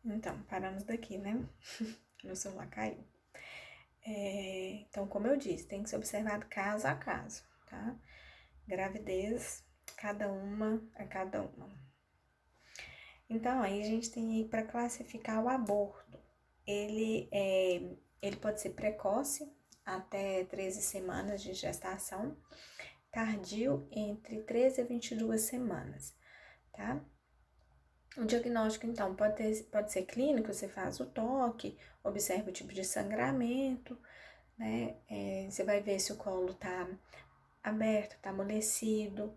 Então, paramos daqui, né? Meu celular caiu. Então, como eu disse, tem que ser observado caso a caso, tá? Gravidez, cada uma a cada uma. Então, aí a gente tem aí para classificar o aborto. Ele pode ser precoce, até 13 semanas de gestação, tardio, entre 13 a 22 semanas, tá? O diagnóstico, então, pode ser clínico, você faz o toque, observa o tipo de sangramento, né? Você vai ver se o colo tá aberto, tá amolecido,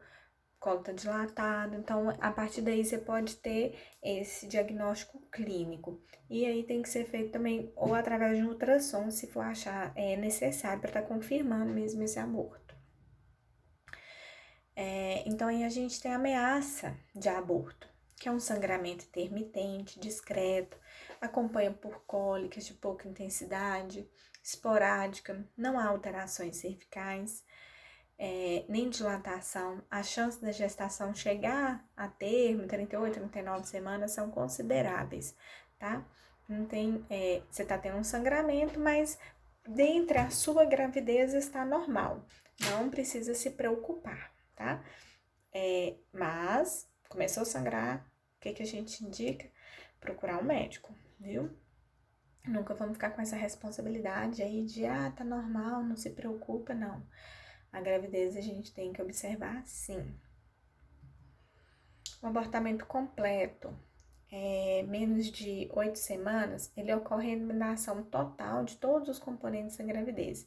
o colo tá dilatado. Então, a partir daí, você pode ter esse diagnóstico clínico. E aí tem que ser feito também, ou através de um ultrassom, se for achar necessário, para estar confirmando mesmo esse aborto. Então, aí a gente tem a ameaça de aborto, que é um sangramento intermitente, discreto, acompanha por cólicas de pouca intensidade, esporádica, não há alterações cervicais, nem dilatação. A chance da gestação chegar a termo, 38, 39 semanas, são consideráveis, tá? Não tem, você tá tendo um sangramento, mas dentre a sua gravidez está normal, não precisa se preocupar, tá? Mas começou a sangrar, o que a gente indica? Procurar um médico, viu? Nunca vamos ficar com essa responsabilidade aí de, tá normal, não se preocupa, não. A gravidez a gente tem que observar sim. O abortamento completo, menos de 8 semanas, ele ocorre a eliminação total de todos os componentes da gravidez.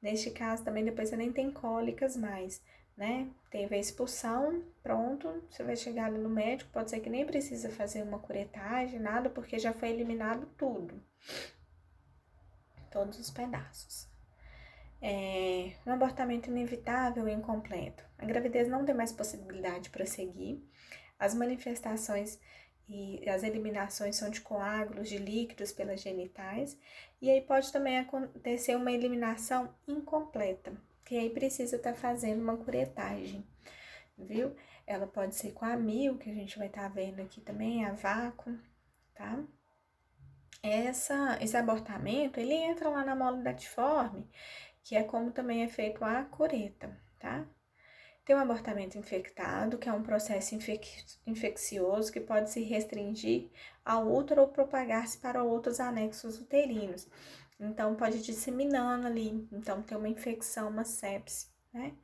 Neste caso, também depois você nem tem cólicas mais, né? Teve a expulsão, pronto, você vai chegar ali no médico, pode ser que nem precisa fazer uma curetagem, nada, porque já foi eliminado tudo. Todos os pedaços. Um abortamento inevitável e incompleto. A gravidez não tem mais possibilidade de prosseguir. As manifestações e as eliminações são de coágulos, de líquidos pelas genitais. E aí pode também acontecer uma eliminação incompleta, que aí precisa estar fazendo uma curetagem, viu? Ela pode ser com a mil, que a gente vai estar vendo aqui também, a vácuo, tá? Esse abortamento, ele entra lá na mola datiforme, que é como também é feito a cureta, tá? Tem um abortamento infectado, que é um processo infeccioso que pode se restringir ao útero ou propagar-se para outros anexos uterinos. Então, pode ir disseminando ali, então tem uma infecção, uma sepse, né?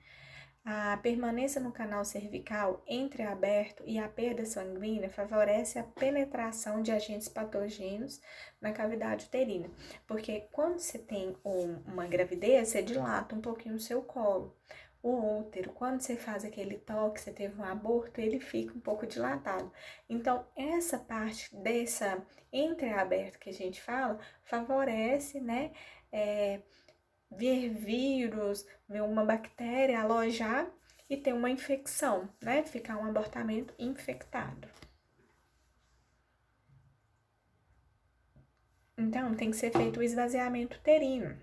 A permanência no canal cervical entreaberto e a perda sanguínea favorece a penetração de agentes patogênicos na cavidade uterina, porque quando você tem uma gravidez, você dilata um pouquinho o seu colo. O útero, quando você faz aquele toque, você teve um aborto, ele fica um pouco dilatado. Então, essa parte dessa entreaberto que a gente fala, favorece, né, ver vírus, ver uma bactéria alojar e ter uma infecção, né? Ficar um abortamento infectado. Então, tem que ser feito o esvaziamento uterino.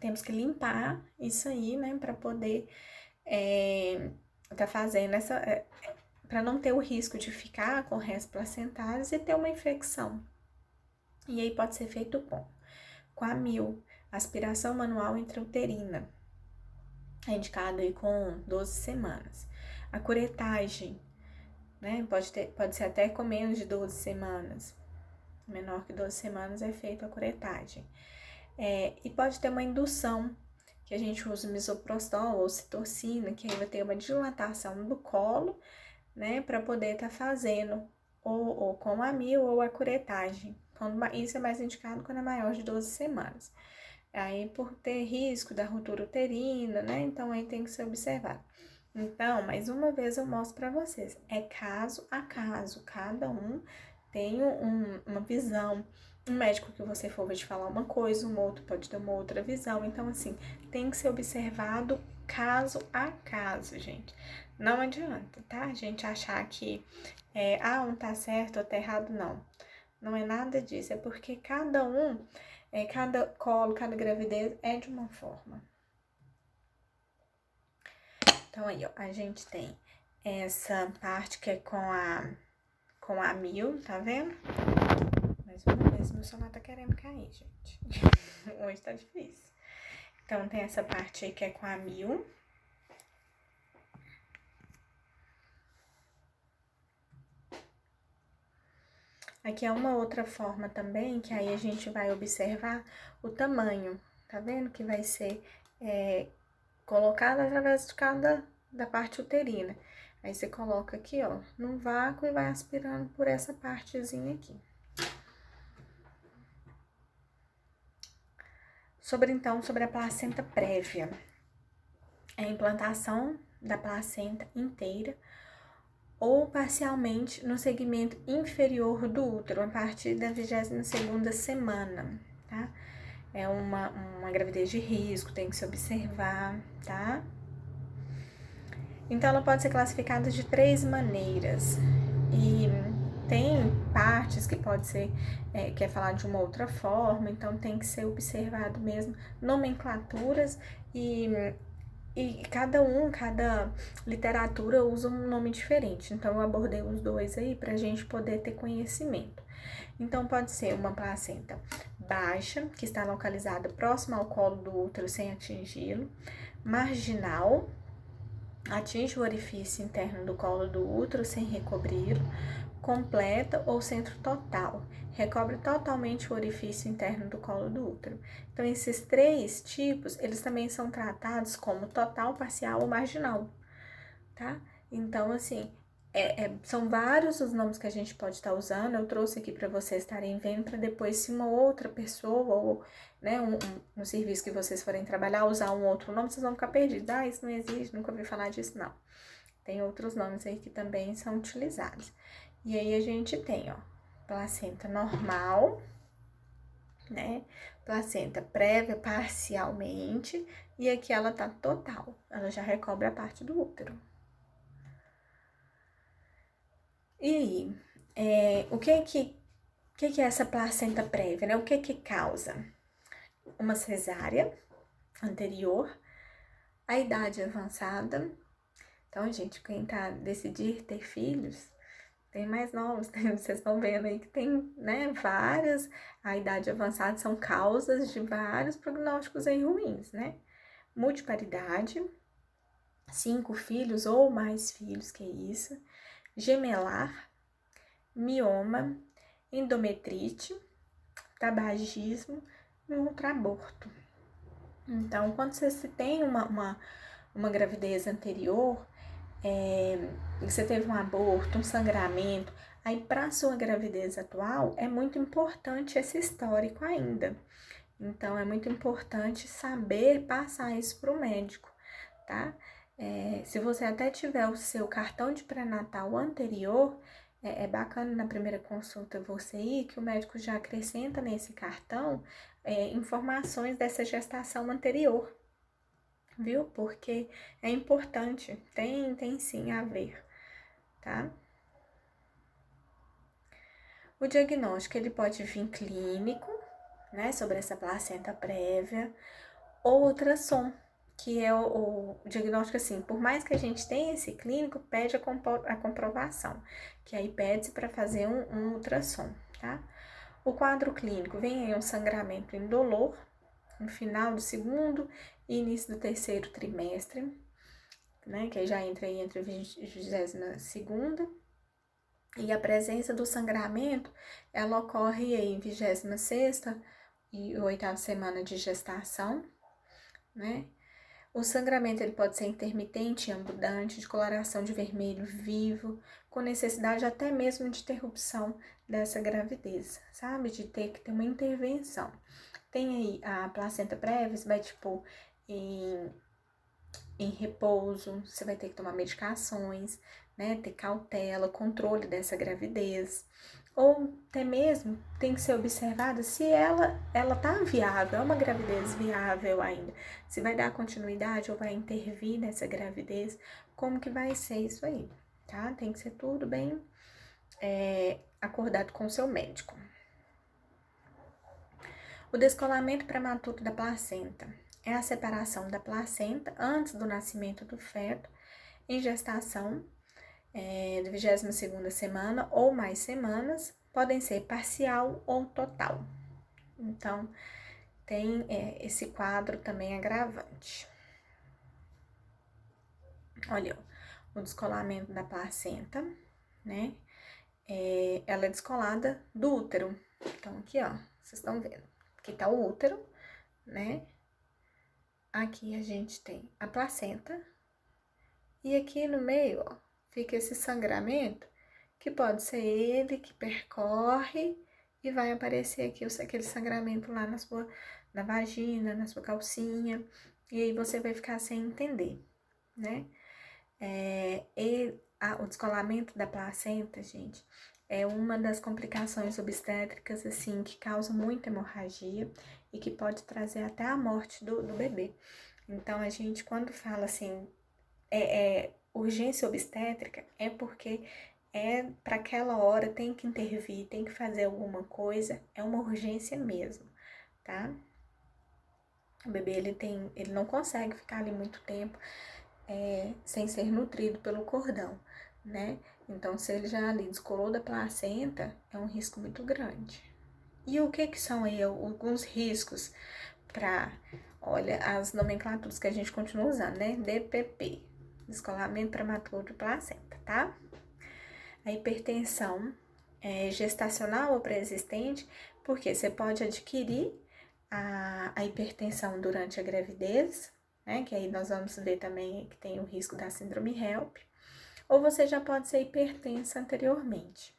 Temos que limpar isso aí, né? Para poder tá fazendo para não ter o risco de ficar com restos placentários e ter uma infecção. E aí pode ser feito com a mil, aspiração manual intrauterina, é indicado aí com 12 semanas. A curetagem, né, pode ser até com menos de 12 semanas. Menor que 12 semanas é feita a curetagem. E pode ter uma indução, que a gente usa misoprostol ou ocitocina, que aí vai ter uma dilatação do colo, né, para poder estar fazendo ou com a mil ou a curetagem. Isso é mais indicado quando é maior de 12 semanas. Aí, por ter risco da ruptura uterina, né? Então, aí tem que ser observado. Então, mais uma vez eu mostro para vocês. É caso a caso. Cada um tem uma visão. Um médico que você for vai te falar uma coisa, um outro pode ter uma outra visão. Então, assim, tem que ser observado caso a caso, gente. Não adianta, tá? A gente achar que um tá certo, outro tá errado, não. Não é nada disso. É porque cada colo, cada gravidez é de uma forma. Então, aí, ó, a gente tem essa parte que é com com a 1000, tá vendo? Mais uma vez, meu celular tá querendo cair, gente. Hoje tá difícil. Então, tem essa parte aí que é com a 1000. Aqui é uma outra forma também, que aí a gente vai observar o tamanho, tá vendo? Que vai ser colocado através de da parte uterina. Aí você coloca aqui, ó, num vácuo e vai aspirando por essa partezinha aqui. Então, sobre a placenta prévia. É a implantação da placenta inteira ou parcialmente no segmento inferior do útero, a partir da 22ª semana, tá? É uma gravidez de risco, tem que se observar, tá? Então, ela pode ser classificada de 3 maneiras. E tem partes que pode ser, quer falar de uma outra forma, então tem que ser observado mesmo nomenclaturas e cada literatura usa um nome diferente. Então, eu abordei os dois aí pra gente poder ter conhecimento. Então, pode ser uma placenta baixa, que está localizada próxima ao colo do útero sem atingi-lo, marginal, atinge o orifício interno do colo do útero sem recobri-lo, completa ou centro total, recobre totalmente o orifício interno do colo do útero. Então, esses 3 tipos, eles também são tratados como total, parcial ou marginal, tá? Então, assim, são vários os nomes que a gente pode estar usando. Eu trouxe aqui para vocês estarem vendo, para depois, se uma outra pessoa ou, né, um serviço que vocês forem trabalhar, usar um outro nome, vocês vão ficar perdidos. Ah, isso não existe, nunca ouvi falar disso, não. Tem outros nomes aí que também são utilizados. E aí, a gente tem, ó, placenta normal, né? Placenta prévia parcialmente, e aqui ela tá total, ela já recobre a parte do útero. E aí, o que é essa placenta prévia, né? O que causa? Uma cesárea anterior, a idade avançada. Então, gente, quem tá decidir ter filhos, tem mais novos, vocês estão vendo aí que tem, né, várias, a idade avançada são causas de vários prognósticos aí ruins, né? Multiparidade, 5 filhos ou mais filhos, que isso, gemelar, mioma, endometrite, tabagismo e ultraborto. Então, quando você tem uma gravidez anterior, você teve um aborto, um sangramento, aí para a sua gravidez atual é muito importante esse histórico ainda. Então, é muito importante saber passar isso para o médico, tá? Se você até tiver o seu cartão de pré-natal anterior, é bacana na primeira consulta você ir, que o médico já acrescenta nesse cartão informações dessa gestação anterior, viu? Porque é importante, tem sim a ver, tá? O diagnóstico, ele pode vir clínico, né, sobre essa placenta prévia, ou ultrassom, que é o diagnóstico assim, por mais que a gente tenha esse clínico, pede a comprovação, que aí pede-se para fazer um ultrassom, tá? O quadro clínico vem aí um sangramento indolor, no final do 2º e início do 3º trimestre, né, que aí já entra aí entre a 22ª, e a presença do sangramento, ela ocorre aí em 26ª e 8ª semana de gestação, né? O sangramento ele pode ser intermitente, abundante, de coloração de vermelho vivo, com necessidade até mesmo de interrupção dessa gravidez, sabe? De ter que ter uma intervenção. Tem aí a placenta prévia, você vai, tipo, em repouso, você vai ter que tomar medicações, né? Ter cautela, controle dessa gravidez. Ou até mesmo tem que ser observada se ela tá viável, é uma gravidez viável ainda. Se vai dar continuidade ou vai intervir nessa gravidez, como que vai ser isso aí, tá? Tem que ser tudo bem acordado com o seu médico. O descolamento prematuro da placenta é a separação da placenta antes do nascimento do feto em gestação da 22ª semana ou mais semanas, podem ser parcial ou total. Então, tem esse quadro também agravante. Olha, o descolamento da placenta, né? Ela é descolada do útero. Então, aqui, ó, vocês estão vendo. Aqui tá o útero, né? Aqui a gente tem a placenta. E aqui no meio, ó, fica esse sangramento, que pode ser ele que percorre e vai aparecer aqui aquele sangramento lá na vagina, na sua calcinha. E aí você vai ficar sem entender, né? O descolamento da placenta, gente, é uma das complicações obstétricas, assim, que causa muita hemorragia e que pode trazer até a morte do bebê. Então, a gente, quando fala assim, urgência obstétrica, é porque para aquela hora tem que intervir, tem que fazer alguma coisa, é uma urgência mesmo, tá? O bebê, ele não consegue ficar ali muito tempo sem ser nutrido pelo cordão, né? Então, se ele já ali descolou da placenta, é um risco muito grande. E o que são aí alguns riscos para, olha, as nomenclaturas que a gente continua usando, né? DPP, descolamento prematuro de placenta, tá? A hipertensão gestacional ou pré-existente, porque você pode adquirir a hipertensão durante a gravidez, né? Que aí nós vamos ver também que tem o risco da síndrome HELP, ou você já pode ser hipertensa anteriormente.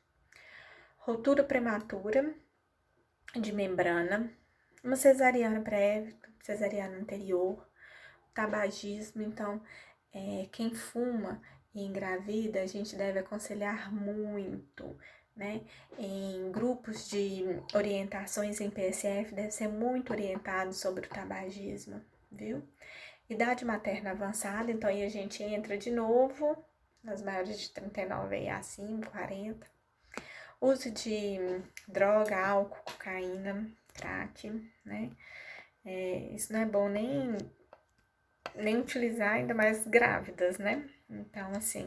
Rotura prematura de membrana, uma cesariana prévia, cesariana anterior, tabagismo. Então, quem fuma e engravida, a gente deve aconselhar muito, né? Em grupos de orientações em PSF, deve ser muito orientado sobre o tabagismo, viu? Idade materna avançada, então aí a gente entra de novo nas maiores de 39 aí acima, 40. Uso de droga, álcool, cocaína, crack, né? Isso não é bom nem utilizar, ainda mais grávidas, né? Então, assim,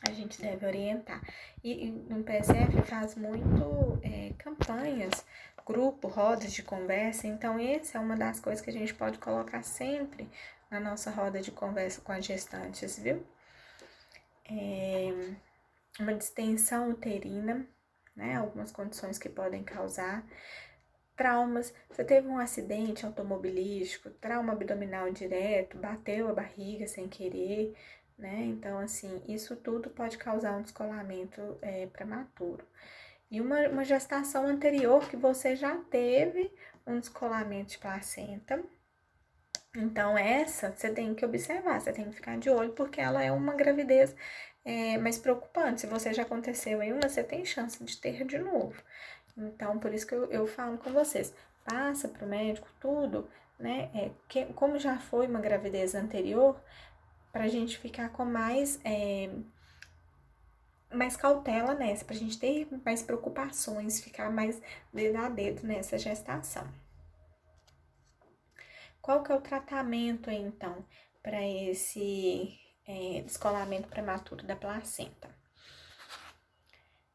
a gente deve orientar. E no PSF faz muito campanhas, grupo, rodas de conversa. Então, essa é uma das coisas que a gente pode colocar sempre na nossa roda de conversa com as gestantes, viu? Uma distensão uterina, né? Algumas condições que podem causar. Traumas, você teve um acidente automobilístico, trauma abdominal direto, bateu a barriga sem querer, né? Então, assim, isso tudo pode causar um descolamento prematuro. E uma gestação anterior que você já teve um descolamento de placenta. Então, essa você tem que observar, você tem que ficar de olho, porque ela é uma gravidez mais preocupante. Se você já aconteceu em uma, você tem chance de ter de novo. Então, por isso que eu falo com vocês, passa para o médico tudo, né? Como já foi uma gravidez anterior, para a gente ficar com mais cautela nessa, para a gente ter mais preocupações, ficar mais dedo a dedo nessa gestação. Qual que é o tratamento, então, para esse descolamento prematuro da placenta?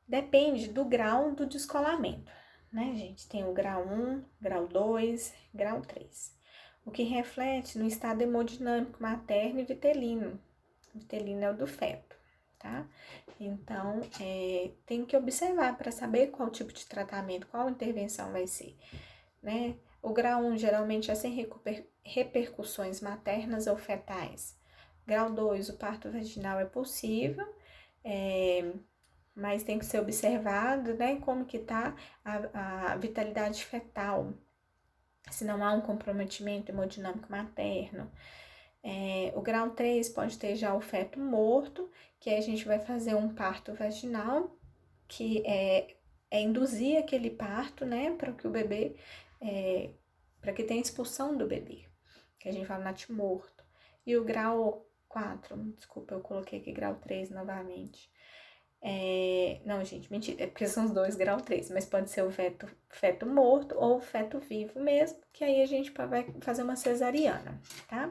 Depende do grau do descolamento, né, gente? Tem o grau 1, grau 2, grau 3. O que reflete no estado hemodinâmico materno e vitelino. Vitelino é o do feto, tá? Então, tem que observar para saber qual tipo de tratamento, qual intervenção vai ser, né? O grau 1 geralmente é sem repercussões maternas ou fetais. Grau 2, o parto vaginal é possível, mas tem que ser observado, né, como que tá a vitalidade fetal, se não há um comprometimento hemodinâmico materno. O grau 3 pode ter já o feto morto, que aí a gente vai fazer um parto vaginal, que é induzir aquele parto, né, para que o bebê, para que tenha expulsão do bebê, que a gente fala natimorto. E o grau 4, desculpa, eu coloquei aqui grau 3 novamente. Não, gente, mentira, é porque são os dois grau 3, mas pode ser o feto morto ou o feto vivo mesmo, que aí a gente vai fazer uma cesariana, tá?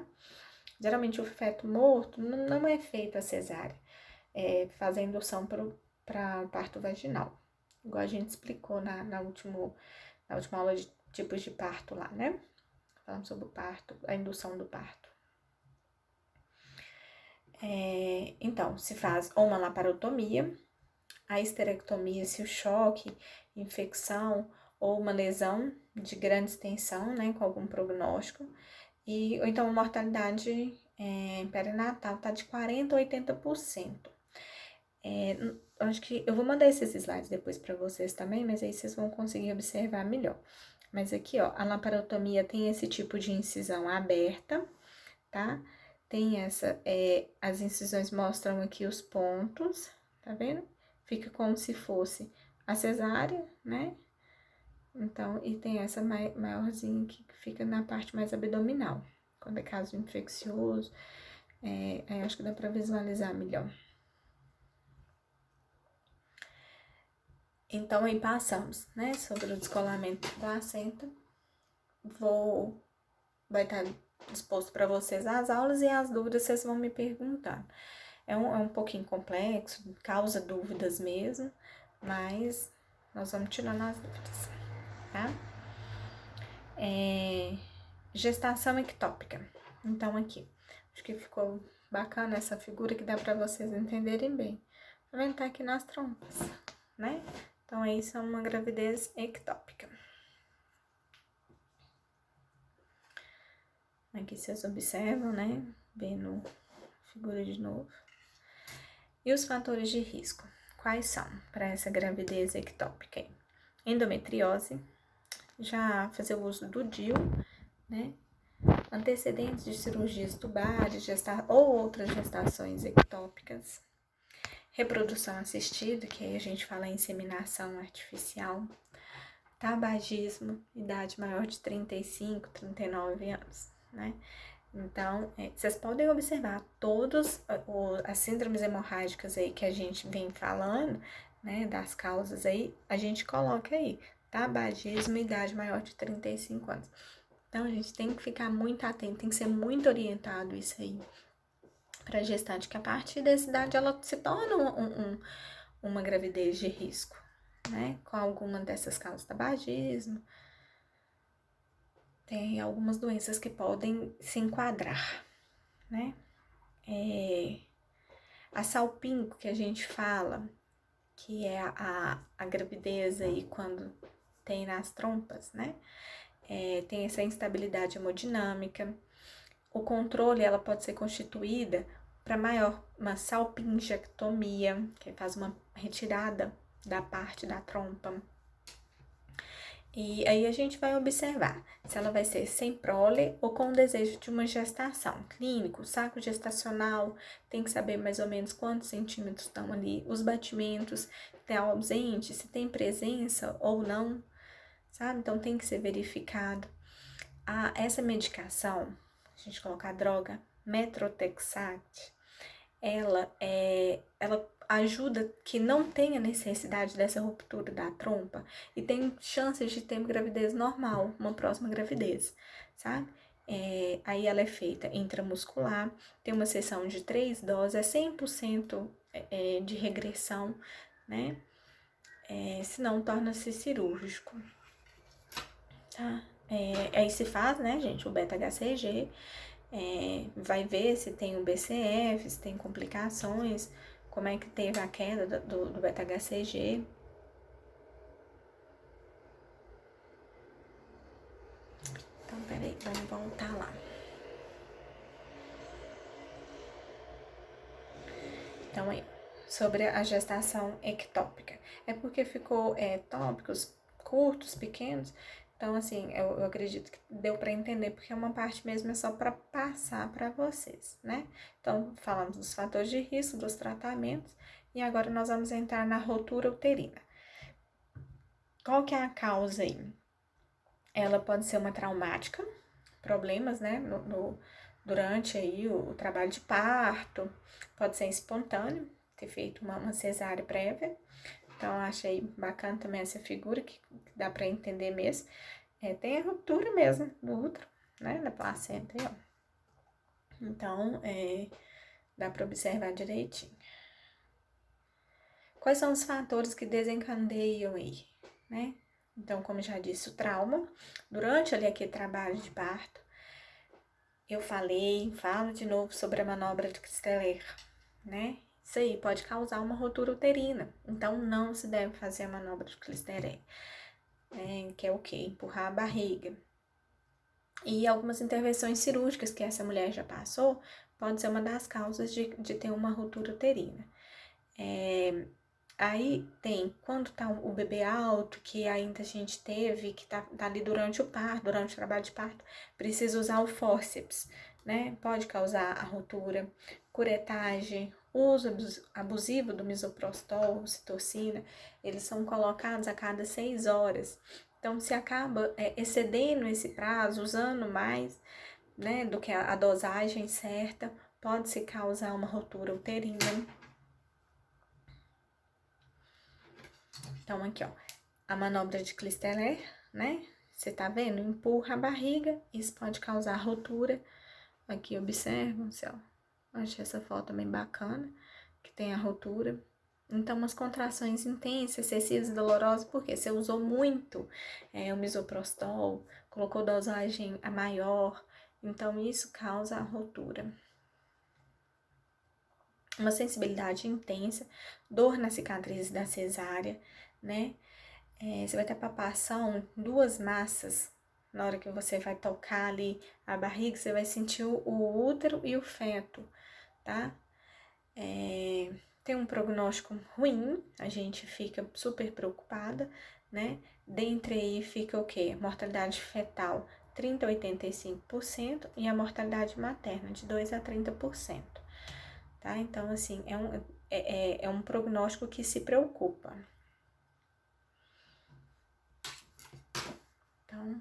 Geralmente o feto morto não é feito a cesárea, fazer a indução para parto vaginal. Igual a gente explicou na última aula de tipos de parto lá, né? Falando sobre o parto, a indução do parto. Então, se faz ou uma laparotomia, a esterectomia se o choque, infecção ou uma lesão de grande extensão, né, com algum prognóstico, ou então a mortalidade perinatal tá de 40% a 80%. Acho que eu vou mandar esses slides depois para vocês também, mas aí vocês vão conseguir observar melhor. Mas aqui, ó, a laparotomia tem esse tipo de incisão aberta, tá? Tem as incisões mostram aqui os pontos, tá vendo? Fica como se fosse a cesárea, né? Então, e tem essa maiorzinha que fica na parte mais abdominal. Quando é caso infeccioso, aí acho que dá pra visualizar melhor. Então, aí passamos, né, sobre o descolamento da placenta. Vai estar disposto para vocês as aulas e as dúvidas vocês vão me perguntar. É um pouquinho complexo, causa dúvidas mesmo, mas nós vamos tirando as dúvidas, tá? Gestação ectópica. Então, aqui, acho que ficou bacana essa figura que dá para vocês entenderem bem. Tá vendo? Tá aqui nas trompas, né? Então, isso é uma gravidez ectópica. Aqui vocês observam, né? Vendo a figura de novo. E os fatores de risco? Quais são para essa gravidez ectópica? Endometriose, já fazer o uso do DIU, né? Antecedentes de cirurgias tubárias ou outras gestações ectópicas. Reprodução assistida, que aí a gente fala em inseminação artificial. Tabagismo, idade maior de 35, 39 anos, né? Então, vocês podem observar todas as síndromes hemorrágicas aí que a gente vem falando, né, das causas aí, a gente coloca aí, tabagismo, idade maior de 35 anos. Então, a gente tem que ficar muito atento, tem que ser muito orientado isso aí para gestante, que a partir dessa idade ela se torna uma gravidez de risco, né, com alguma dessas causas, tabagismo. Tem algumas doenças que podem se enquadrar, né? A salpingo, que a gente fala, que é a gravidez aí quando tem nas trompas, né? Tem essa instabilidade hemodinâmica. O controle, ela pode ser constituída para uma salpingectomia, que faz uma retirada da parte da trompa. E aí a gente vai observar se ela vai ser sem prole ou com o desejo de uma gestação. Clínico, saco gestacional, tem que saber mais ou menos quantos centímetros estão ali, os batimentos, tem ausente, se tem presença ou não, sabe? Então tem que ser verificado. Essa medicação, a gente coloca a droga Metrotexate, ela ajuda que não tenha necessidade dessa ruptura da trompa e tem chances de ter gravidez normal, uma próxima gravidez, sabe? Aí ela é feita intramuscular, tem uma sessão de 3 doses, é 100% de regressão, né? Senão torna-se cirúrgico, tá? Aí se faz, né, gente, o beta-HCG, vai ver se tem um BCF, se tem complicações, como é que teve a queda do beta-HCG. Então, peraí, vamos voltar lá. Então, aí, sobre a gestação ectópica. É porque ficou tópicos curtos, pequenos. Então, assim, eu acredito que deu para entender, porque uma parte mesmo é só para passar para vocês, né? Então, falamos dos fatores de risco, dos tratamentos, e agora nós vamos entrar na rotura uterina. Qual que é a causa aí? Ela pode ser uma traumática, problemas, né, durante aí o trabalho de parto, pode ser espontâneo, ter feito uma cesárea prévia. Então, eu achei bacana também essa figura, que dá para entender mesmo. Tem a ruptura mesmo do útero, né, da placenta aí, ó. Então, dá para observar direitinho. Quais são os fatores que desencadeiam aí, né? Então, como eu já disse, o trauma, durante ali aquele trabalho de parto, eu falo de novo sobre a manobra de Christeler, né? Isso aí pode causar uma rotura uterina, então não se deve fazer a manobra de Christeler, que é o quê? Empurrar a barriga. E algumas intervenções cirúrgicas que essa mulher já passou, pode ser uma das causas de ter uma ruptura uterina. Aí tem, quando tá o bebê alto, que ainda a gente teve, que tá ali durante o parto, durante o trabalho de parto, precisa usar o fórceps, né? Pode causar a ruptura, curetagem, uso abusivo do misoprostol, ocitocina, eles são colocados a cada 6 horas. Então, se acaba excedendo esse prazo, usando mais, né, do que a dosagem certa, pode se causar uma ruptura uterina. Então, aqui, ó, a manobra de Clisteller, né? Você tá vendo? Empurra a barriga, isso pode causar ruptura. Aqui, observam, ó. Achei essa foto bem bacana, que tem a ruptura. Então, umas contrações intensas, excessivas e dolorosas, porque você usou muito o misoprostol, colocou dosagem a maior, então isso causa a ruptura. Uma sensibilidade intensa, dor na cicatriz da cesárea, né? Você vai ter palpação, 2 massas. Na hora que você vai tocar ali a barriga, você vai sentir o útero e o feto, tá? Tem um prognóstico ruim, a gente fica super preocupada, né? Dentre aí fica o quê? Mortalidade fetal 30 a 85% e a mortalidade materna de 2 a 30%, tá? Então, assim, é um prognóstico que se preocupa. Então,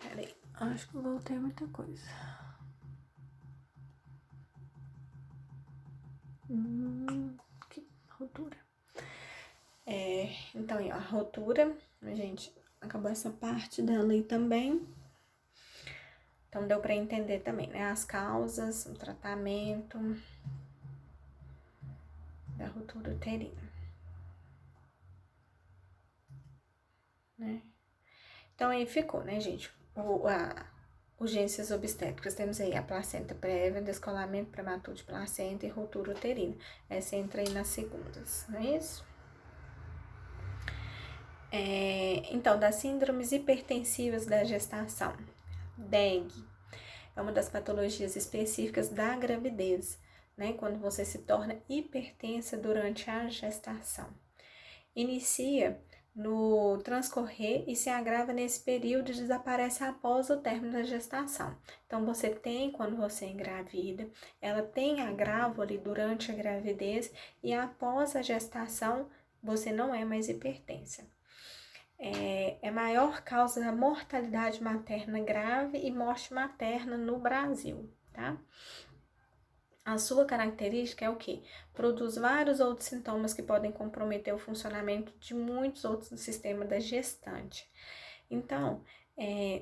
peraí, acho que eu voltei muita coisa. Que ruptura. Então, a ruptura, a gente acabou essa parte dela aí também. Então, deu para entender também, né? As causas, o tratamento da ruptura uterina, né? Então, aí ficou, né, gente? Urgências obstétricas, temos aí a placenta prévia, descolamento prematuro de placenta e ruptura uterina. Essa entra aí nas segundas, não é isso? Então, das síndromes hipertensivas da gestação. DEG é uma das patologias específicas da gravidez, né? Quando você se torna hipertensa durante a gestação. Inicia no transcorrer e se agrava nesse período e desaparece após o término da gestação. Então, você tem, quando você engravida, ela tem agravo ali durante a gravidez e após a gestação, você não é mais hipertensa. É a maior causa da mortalidade materna grave e morte materna no Brasil, tá? A sua característica é o quê? Produz vários outros sintomas que podem comprometer o funcionamento de muitos outros do sistema da gestante. Então,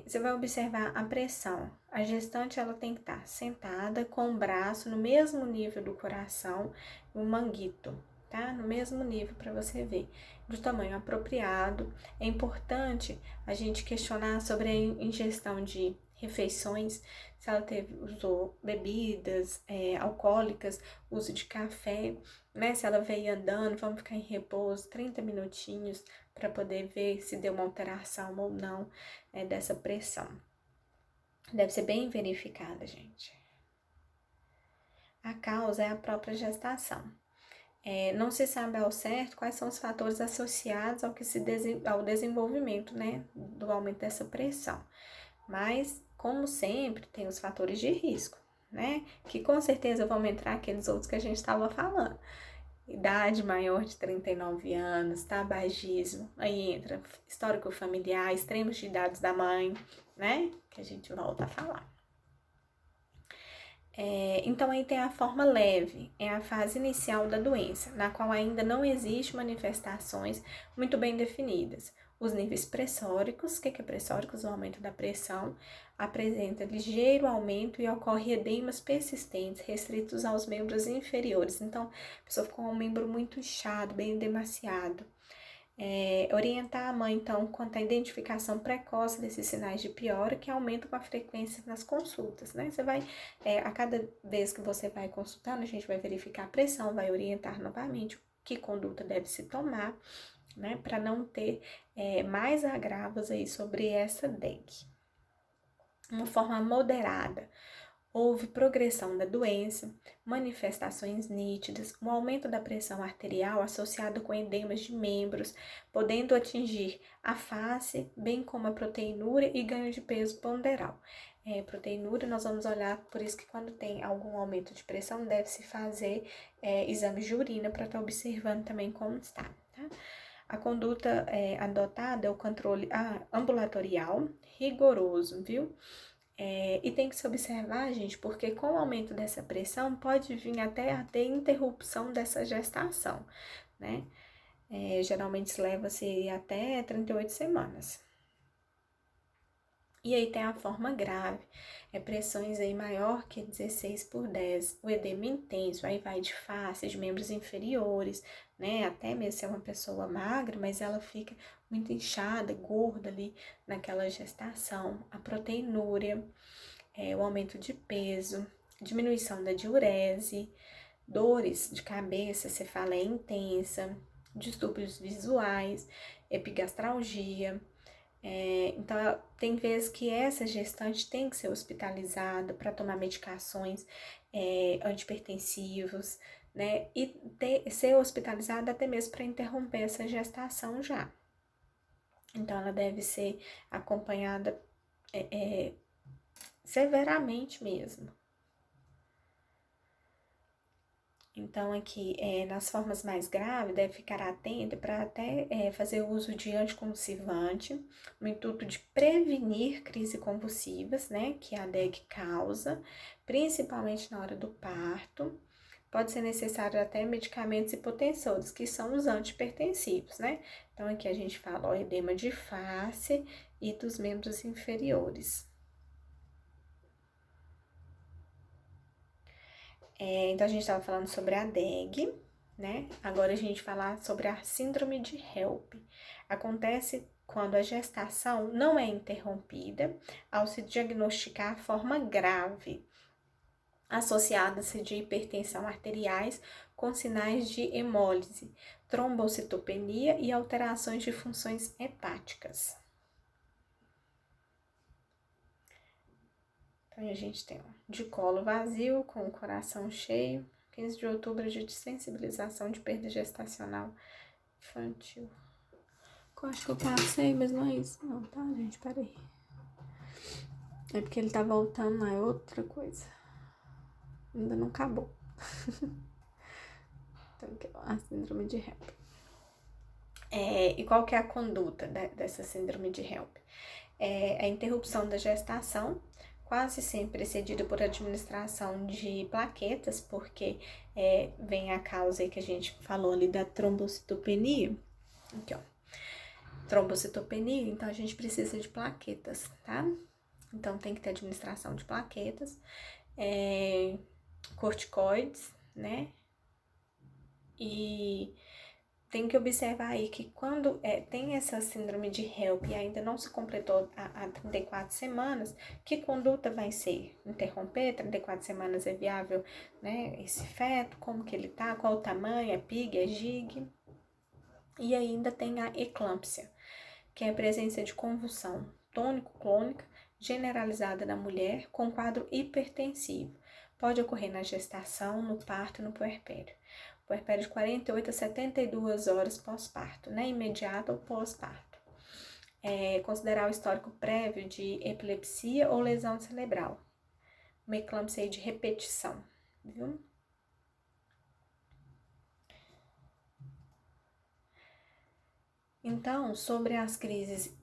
você vai observar a pressão. A gestante ela tem que estar sentada com o braço no mesmo nível do coração, o manguito, tá? No mesmo nível para você ver, do tamanho apropriado. É importante a gente questionar sobre a ingestão de refeições, se ela usou bebidas alcoólicas, uso de café, né? Se ela veio andando, vamos ficar em repouso 30 minutinhos para poder ver se deu uma alteração ou não dessa pressão. Deve ser bem verificada, gente. A causa é a própria gestação. Não se sabe ao certo quais são os fatores associados ao desenvolvimento, né, do aumento dessa pressão. Mas, como sempre, tem os fatores de risco, né? Que com certeza vão entrar aqueles outros que a gente estava falando. Idade maior de 39 anos, tabagismo, aí entra histórico familiar, extremos de idades da mãe, né? Que a gente volta a falar. Então, aí tem a forma leve, é a fase inicial da doença, na qual ainda não existem manifestações muito bem definidas. Os níveis pressóricos, o que é pressóricos? O aumento da pressão, apresenta ligeiro aumento e ocorre edemas persistentes, restritos aos membros inferiores. Então, a pessoa ficou com um membro muito inchado, bem edemaciado. Orientar a mãe, então, quanto à identificação precoce desses sinais de piora, que aumentam com a frequência nas consultas, né? Você vai, a cada vez que você vai consultando, a gente vai verificar a pressão, vai orientar novamente que conduta deve se tomar, né? Para não ter mais agravos aí sobre essa dengue. Uma forma moderada. Houve progressão da doença, manifestações nítidas, um aumento da pressão arterial associado com edemas de membros, podendo atingir a face, bem como a proteinúria e ganho de peso ponderal. Proteinúria, nós vamos olhar, por isso que quando tem algum aumento de pressão, deve-se fazer exames de urina para estar observando também como está, tá? A conduta adotada é o controle ambulatorial rigoroso, viu? E tem que se observar, gente, porque com o aumento dessa pressão pode vir até a ter interrupção dessa gestação, né? Geralmente leva-se até 38 semanas. E aí tem a forma grave, pressões aí maior que 16/10, o edema intenso, aí vai de face, de membros inferiores, né? Até mesmo se é uma pessoa magra, mas ela fica muito inchada, gorda ali naquela gestação, a proteinúria, o aumento de peso, diminuição da diurese, dores de cabeça, cefaleia intensa, distúrbios visuais, epigastralgia. Então, tem vezes que essa gestante tem que ser hospitalizada para tomar medicações antipertensivos, né? E ser hospitalizada até mesmo para interromper essa gestação já. Então, ela deve ser acompanhada severamente mesmo. Então, aqui, nas formas mais graves, deve ficar atenta para até fazer uso de anticonvulsivante, no intuito de prevenir crises convulsivas, né, que a DEG causa, principalmente na hora do parto. Pode ser necessário até medicamentos hipotensores, que são os antipertensivos, né? Então, aqui a gente fala, edema de face e dos membros inferiores. Então, a gente estava falando sobre a DEG, né? Agora a gente vai falar sobre a síndrome de HELP. Acontece quando a gestação não é interrompida ao se diagnosticar a forma grave, associada-se de hipertensão arteriais com sinais de hemólise, trombocitopenia e alterações de funções hepáticas. Então, a gente tem de colo vazio, com o coração cheio. 15 de outubro, dia de sensibilização de perda gestacional infantil. Eu acho que eu passei, mas não é isso não, tá, gente? Peraí. É porque ele tá voltando lá, é outra coisa. Ainda não acabou. Então, aqui, a síndrome de HELP. E qual que é a conduta dessa síndrome de HELP? A interrupção da gestação, quase sempre precedida por administração de plaquetas, porque vem a causa aí que a gente falou ali da trombocitopenia. Aqui, ó. Trombocitopenia, então a gente precisa de plaquetas, tá? Então tem que ter administração de plaquetas, corticoides, né? E tem que observar aí que quando tem essa síndrome de HELP e ainda não se completou a 34 semanas, que conduta vai ser? Interromper? 34 semanas é viável, né? Esse feto, como que ele tá, qual o tamanho, é PIG, é GIG. E ainda tem a eclâmpsia, que é a presença de convulsão tônico-clônica generalizada na mulher com quadro hipertensivo. Pode ocorrer na gestação, no parto e no puerpério. Puerpério de 48 a 72 horas pós-parto, né? Imediato ou pós-parto. Considerar o histórico prévio de epilepsia ou lesão cerebral. Uma eclâmpsia de repetição, viu? Então, sobre as crises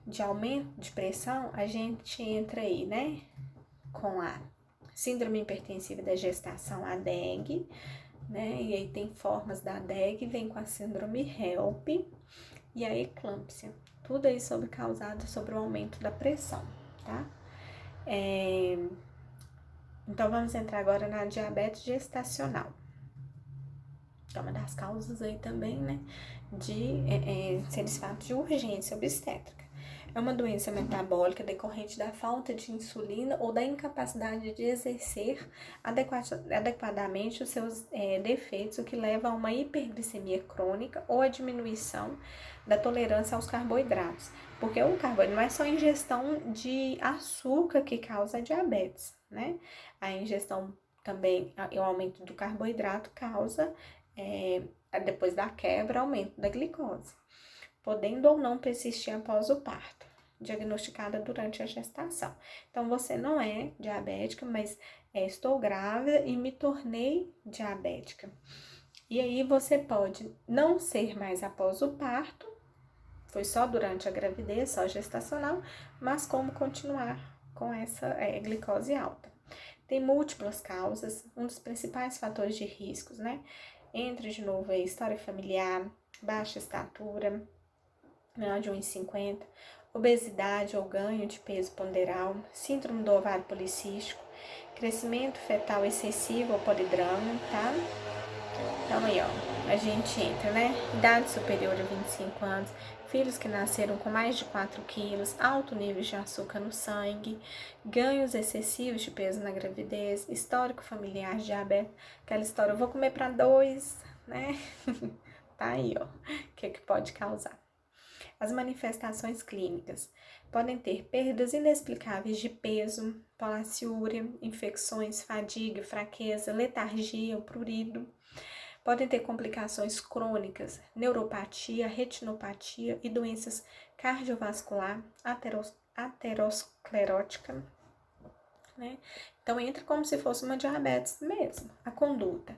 de aumento de pressão, a gente entra aí, né? Com a síndrome hipertensiva da gestação, a DEG, né? E aí tem formas da DEG, vem com a síndrome HELP, e a eclâmpsia. Tudo isso causado sobre o aumento da pressão, tá? Então, vamos entrar agora na diabetes gestacional. É uma das causas aí também, né, de seres fatos de urgência obstétrica. É uma doença metabólica decorrente da falta de insulina ou da incapacidade de exercer adequadamente os seus defeitos, o que leva a uma hiperglicemia crônica ou a diminuição da tolerância aos carboidratos. Porque o carboidrato não é só a ingestão de açúcar que causa diabetes, né? A ingestão também, o aumento do carboidrato causa, depois da quebra, aumento da glicose, podendo ou não persistir após o parto, diagnosticada durante a gestação. Então, você não é diabética, mas estou grávida e me tornei diabética. E aí, você pode não ser mais após o parto, foi só durante a gravidez, só gestacional, mas como continuar com essa glicose alta. Tem múltiplas causas, um dos principais fatores de riscos, né? Entra de novo aí história familiar, baixa estatura, menor de 1,50, obesidade ou ganho de peso ponderal, síndrome do ovário policístico, crescimento fetal excessivo ou polidrama, tá? Então aí, ó, a gente entra, né? Idade superior a 25 anos, filhos que nasceram com mais de 4 quilos, alto nível de açúcar no sangue, ganhos excessivos de peso na gravidez, histórico familiar de diabetes, aquela história, eu vou comer para 2, né? Tá aí, ó, o que pode causar. As manifestações clínicas podem ter perdas inexplicáveis de peso, palaciúria, infecções, fadiga, fraqueza, letargia, prurido. Podem ter complicações crônicas, neuropatia, retinopatia e doenças cardiovascular, aterosclerótica, né? Então, entra como se fosse uma diabetes mesmo. A conduta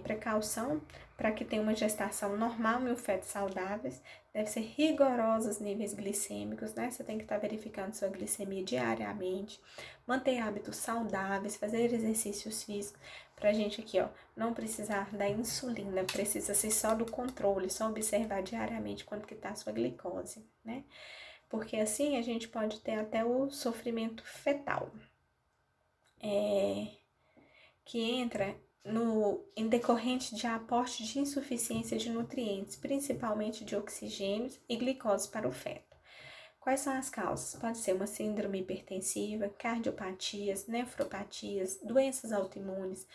precaução para que tenha uma gestação normal e um feto saudáveis, deve ser rigorosos níveis glicêmicos, né? Você tem que estar verificando sua glicemia diariamente, manter hábitos saudáveis, fazer exercícios físicos, pra gente aqui, ó, não precisar da insulina, precisa ser só do controle, só observar diariamente quanto que tá a sua glicose, né? Porque assim a gente pode ter até o sofrimento fetal, que entra em decorrente de aporte de insuficiência de nutrientes, principalmente de oxigênios e glicose para o feto. Quais são as causas? Pode ser uma síndrome hipertensiva, cardiopatias, nefropatias, doenças autoimunes,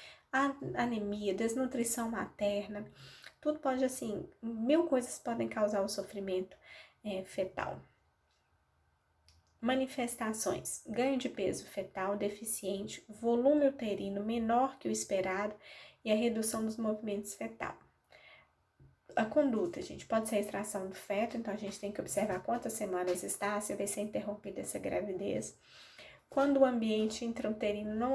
anemia, desnutrição materna. Tudo pode, assim, 1000 coisas podem causar o sofrimento fetal. Manifestações: ganho de peso fetal deficiente, volume uterino menor que o esperado e a redução dos movimentos fetal. A conduta, gente, pode ser a extração do feto, então a gente tem que observar quantas semanas está, se vai ser interrompida essa gravidez. Quando o ambiente intrauterino não